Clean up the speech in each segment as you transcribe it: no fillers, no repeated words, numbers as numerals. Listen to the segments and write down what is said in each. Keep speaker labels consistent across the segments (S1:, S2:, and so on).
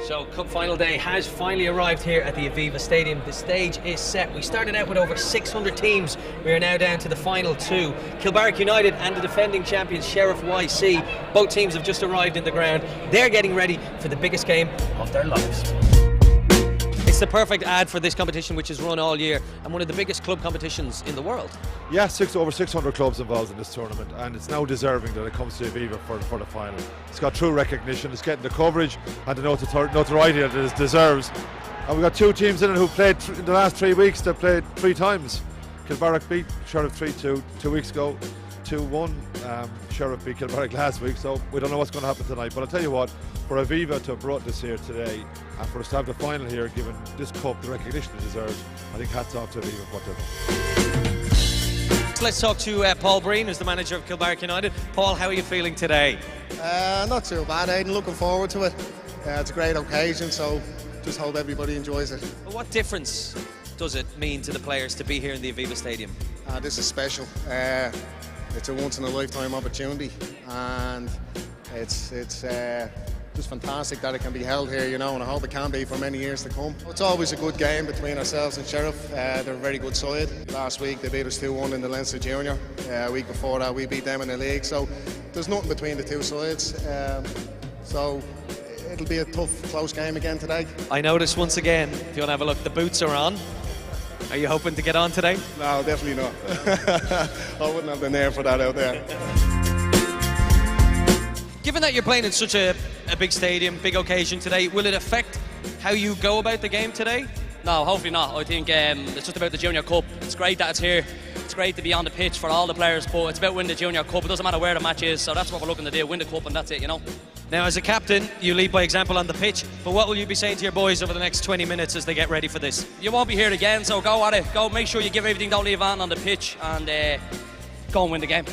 S1: So Cup final day has finally arrived here at the Aviva Stadium. The stage is set. We started out with over 600 teams. We are now down to the final two. Kilbarrack United and the defending champions Sheriff YC. Both teams have just arrived in the ground. They're getting ready for the biggest game of their lives. It's the perfect ad for this competition, which is run all year and one of the biggest club competitions in the world.
S2: Yeah, over 600 clubs involved in this tournament, and it's now deserving that it comes to Aviva for the final. It's got true recognition, it's getting the coverage and the notoriety that it deserves. And we've got two teams in it who played in the last 3 weeks. They played 3 times. Kilbarrack beat Sheriff 3-2 2 weeks ago, 2-1. Sheriff beat Kilbarrack last week, so we don't know what's going to happen tonight. But I'll tell you what, for Aviva to have brought this here today and for us to have the final here, given this cup the recognition it deserves, I think hats off to Aviva for what they've done.
S1: Let's talk to Paul Breen, who's the manager of Kilbarrack United. Paul, how are you feeling today?
S3: Not too bad, Aidan. Looking forward to it. It's a great occasion, so just hope everybody enjoys it.
S1: What difference does it mean to the players to be here in the Aviva Stadium?
S3: This is special. It's a once-in-a-lifetime opportunity, and it's just fantastic that it can be held here, you know, and I hope it can be for many years to come. It's always a good game between ourselves and Sheriff. They're a very good side. Last week they beat us 2-1 in the Leinster Junior. A week before that we beat them in the league, so there's nothing between the two sides. So it'll be a tough, close game again today.
S1: I noticed once again, if you want to have a look, the boots are on. Are you hoping to get on today?
S3: No, definitely not. I wouldn't have the nerve for that out there.
S1: Given that you're playing in such a big stadium, big occasion today, will it affect how you go about the game today?
S4: No, hopefully not. I think it's just about the Junior Cup. It's great that it's here. It's great to be on the pitch for all the players, but it's about winning the Junior Cup. It doesn't matter where the match is, so that's what we're looking to do, win the cup and that's it, you know.
S1: Now, as a captain, you lead by example on the pitch, but what will you be saying to your boys over the next 20 minutes as they get ready for this?
S4: You won't be here again, so go at it. Go, make sure you give everything, don't leave on the pitch, and go and win the game.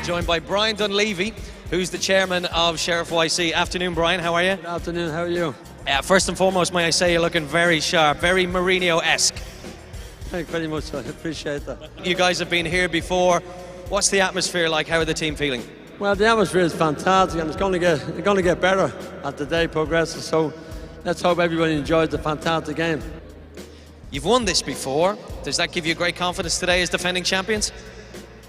S1: Joined by Brian Dunleavy, who's the chairman of Sheriff YC. Afternoon, Brian, how are you?
S5: Good afternoon, how are you?
S1: First and foremost, may I say you're looking very sharp, very Mourinho-esque.
S5: Thank you very much, I appreciate that.
S1: You guys have been here before. What's the atmosphere like? How are the team feeling?
S5: Well, the atmosphere is fantastic and it's going to get better as the day progresses, so let's hope everybody enjoys the fantastic game.
S1: You've won this before. Does that give you great confidence today as defending champions?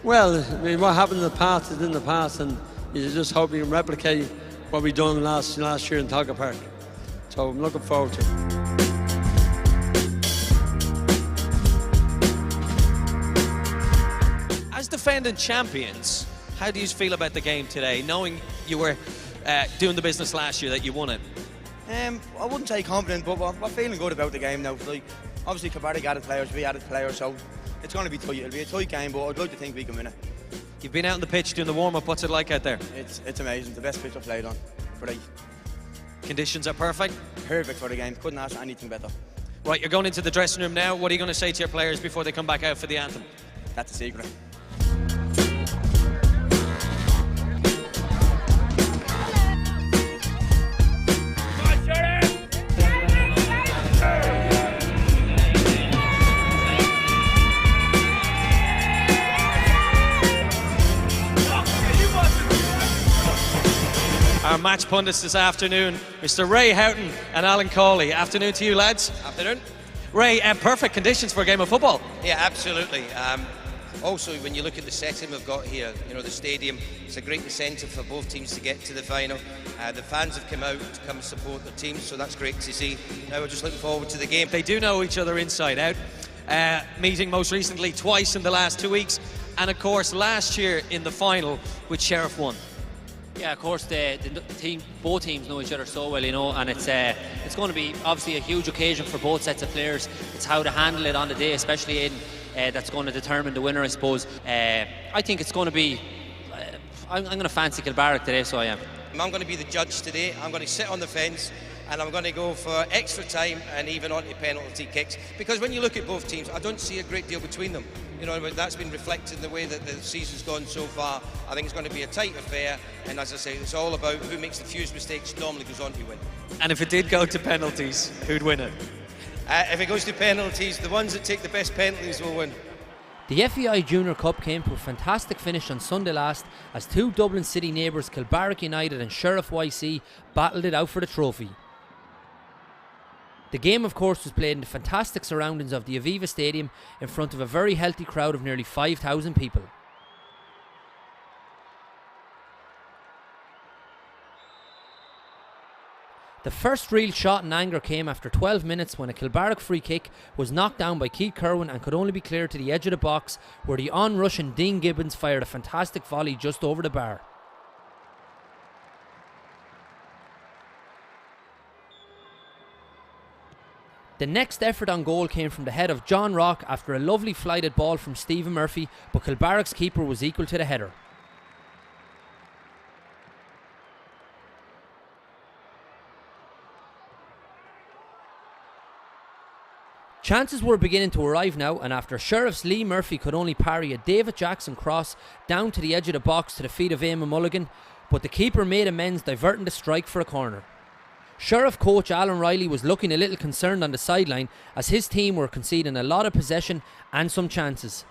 S5: Well, I mean, what happened in the past is in the past, and you just hope you can replicate what we done last year in Kilbarrack. So I'm looking forward to it.
S1: As defending champions, how do you feel about the game today, knowing you were doing the business last year, that you won it?
S6: I wouldn't say confident, but we're feeling good about the game now. Like, obviously, Kilbarrack added players, we added players, so it's going to be tight. It'll be a tight game, but I'd like to think we can win it.
S1: You've been out on the pitch doing the warm-up. What's it like out there?
S6: It's amazing. The best pitch I've played on.
S1: Conditions are perfect?
S6: Perfect for the game. Couldn't ask for anything better.
S1: Right, you're going into the dressing room now. What are you going to say to your players before they come back out for the anthem?
S6: That's a secret.
S1: Our match pundits this afternoon, Mr. Ray Houghton and Alan Cawley. Afternoon to you, lads.
S7: Afternoon.
S1: Ray, perfect conditions for a game of football.
S7: Yeah, absolutely. Also, when you look at the setting we've got here, you know, the stadium, it's a great incentive for both teams to get to the final. The fans have come out to come support their teams, so that's great to see. Now we're just looking forward to the game.
S1: They do know each other inside out, meeting most recently twice in the last 2 weeks, and of course last year in the final, which Sheriff won.
S4: Yeah, of course, both teams know each other so well, you know, and it's going to be obviously a huge occasion for both sets of players. It's how to handle it on the day, especially that's going to determine the winner, I suppose. I think it's going to be. I'm going to fancy Kilbarrack today, so I am.
S7: I'm going to be the judge today. I'm going to sit on the fence and I'm going to go for extra time and even on to penalty kicks, because when you look at both teams, I don't see a great deal between them. You know, but that's been reflected in the way that the season's gone so far. I think it's going to be a tight affair, and as I say, it's all about who makes the fewest mistakes normally goes on to win.
S1: And if it did go to penalties, who'd win it?
S7: If it goes to penalties, the ones that take the best penalties will win.
S4: The FAI Junior Cup came to a fantastic finish on Sunday last as two Dublin City neighbours, Kilbarrack United and Sheriff YC, battled it out for the trophy. The game, of course, was played in the fantastic surroundings of the Aviva Stadium in front of a very healthy crowd of nearly 5,000 people. The first real shot in anger came after 12 minutes when a Kilbarrack free kick was knocked down by Keith Kerwin and could only be cleared to the edge of the box, where the on-rushing Dean Gibbons fired a fantastic volley just over the bar. The next effort on goal came from the head of John Rock after a lovely flighted ball from Stephen Murphy, but Kilbarrack's keeper was equal to the header. Chances were beginning to arrive now, and after Sheriff's Lee Murphy could only parry a David Jackson cross down to the edge of the box to the feet of Eamon Mulligan, but the keeper made amends, diverting the strike for a corner. Sheriff coach Alan Riley was looking a little concerned on the sideline as his team were conceding a lot of possession and some chances.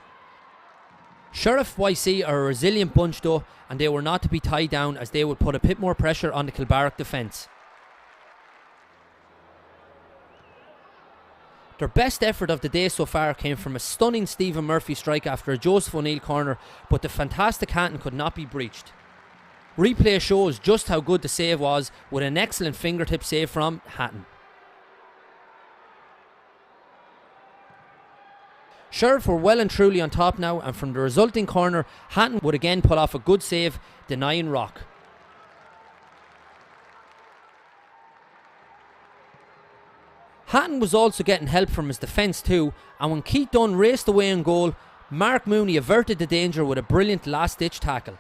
S4: Sheriff YC are a resilient bunch though, and they were not to be tied down as they would put a bit more pressure on the Kilbarrack defence. Their best effort of the day so far came from a stunning Stephen Murphy strike after a Joseph O'Neill corner, but the fantastic Hatton could not be breached. Replay shows just how good the save was, with an excellent fingertip save from Hatton. Sheriff were well and truly on top now, and from the resulting corner, Hatton would again pull off a good save, denying Rock. Hatton was also getting help from his defence too, and when Keith Dunn raced away in goal, Mark Mooney averted the danger with a brilliant last-ditch tackle.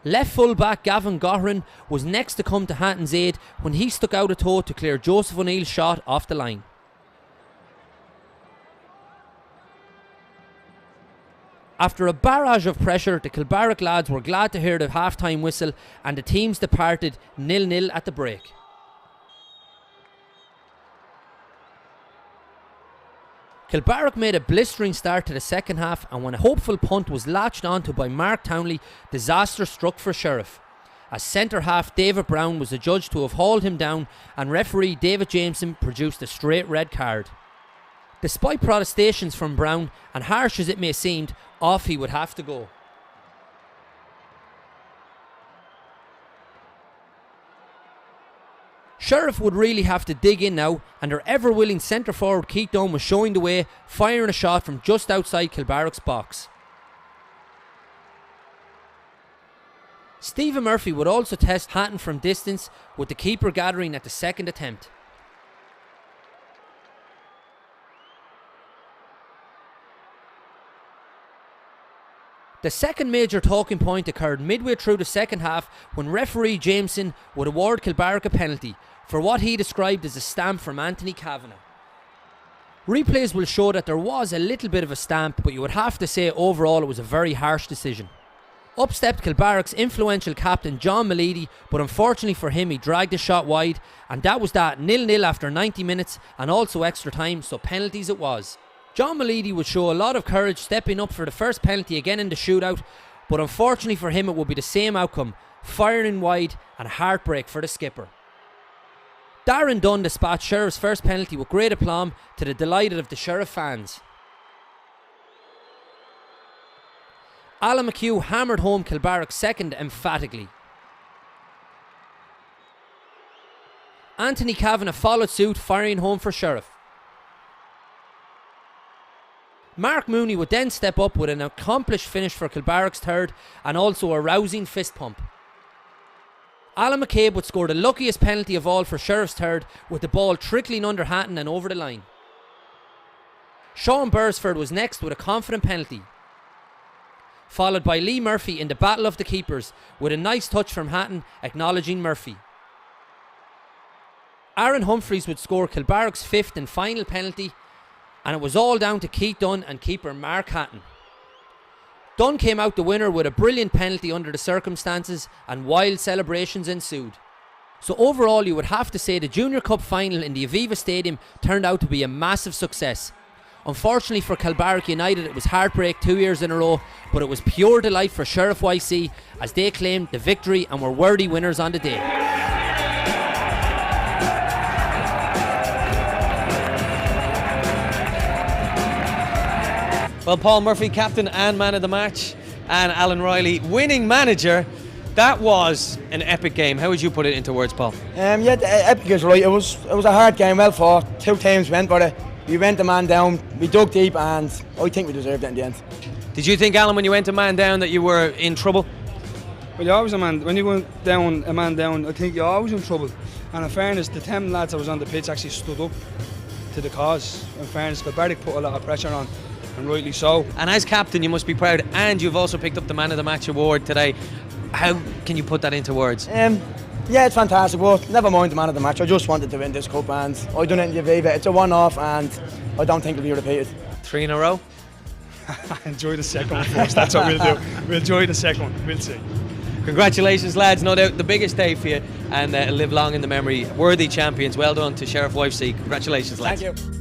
S4: Left full-back Gavin Gohrin was next to come to Hatton's aid when he stuck out a toe to clear Joseph O'Neill's shot off the line. After a barrage of pressure, the Kilbarrack lads were glad to hear the half-time whistle and the teams departed 0-0 at the break. Kilbarrack made a blistering start to the second half, and when a hopeful punt was latched onto by Mark Townley, disaster struck for Sheriff, as centre half David Brown was adjudged to have hauled him down and referee David Jameson produced a straight red card. Despite protestations from Brown, and harsh as it may seem, off he would have to go. Sheriff would really have to dig in now, and their ever-willing centre forward Keith Dunn was showing the way, firing a shot from just outside Kilbarrack's box. Stephen Murphy would also test Hatton from distance, with the keeper gathering at the second attempt. The second major talking point occurred midway through the second half when referee Jameson would award Kilbarrack a penalty for what he described as a stamp from Anthony Kavanagh. Replays will show that there was a little bit of a stamp, but you would have to say overall it was a very harsh decision. Up stepped Kilbarrack's influential captain John Malidi, but unfortunately for him he dragged the shot wide, and that was that, 0-0 after 90 minutes and also extra time, so penalties it was. John Malidi would show a lot of courage stepping up for the first penalty again in the shootout, but unfortunately for him it would be the same outcome, firing wide and heartbreak for the skipper. Darren Dunn dispatched Sheriff's first penalty with great aplomb to the delight of the Sheriff fans. Alan McHugh hammered home Kilbarrack's second emphatically. Anthony Kavanagh followed suit, firing home for Sheriff. Mark Mooney would then step up with an accomplished finish for Kilbarrack's third and also a rousing fist pump. Alan McCabe would score the luckiest penalty of all for Sheriff's third, with the ball trickling under Hatton and over the line. Sean Beresford was next with a confident penalty, followed by Lee Murphy in the battle of the keepers with a nice touch from Hatton acknowledging Murphy. Aaron Humphreys would score Kilbarrack's fifth and final penalty, and it was all down to Keith Dunn and keeper Mark Hatton. Dunn came out the winner with a brilliant penalty under the circumstances, and wild celebrations ensued. So overall, you would have to say the Junior Cup final in the Aviva Stadium turned out to be a massive success. Unfortunately for Kilbarrack United, it was heartbreak 2 years in a row, but it was pure delight for Sheriff YC as they claimed the victory and were worthy winners on the day.
S1: Well, Paul Murphy, captain and man of the match, and Alan Riley, winning manager. That was an epic game. How would you put it into words, Paul?
S6: Epic is right. It was a hard game, well fought. Two teams went for it. We went a man down, we dug deep, and I think we deserved it in the end.
S1: Did you think, Alan, when you went a man down, that you were in trouble?
S8: Well, you're always when you go down a man down, I think you're always in trouble. And in fairness, the 10 lads that was on the pitch actually stood up to the cause. In fairness, Kilbarrack put a lot of pressure on, and rightly so.
S1: And as captain, you must be proud, and you've also picked up the Man of the Match award today. How can you put that into words?
S6: Yeah, it's fantastic, but never mind the man of the match. I just wanted to win this cup, and I done it in the Aviva. It's a one-off, and I don't think it'll be repeated.
S1: 3 in a row?
S8: Enjoy the second one first, that's what we'll do. We'll enjoy the second one, we'll see.
S1: Congratulations, lads, no doubt the biggest day for you, and live long in the memory. Worthy champions, well done to Sheriff YC. Congratulations, lads.
S6: Thank you.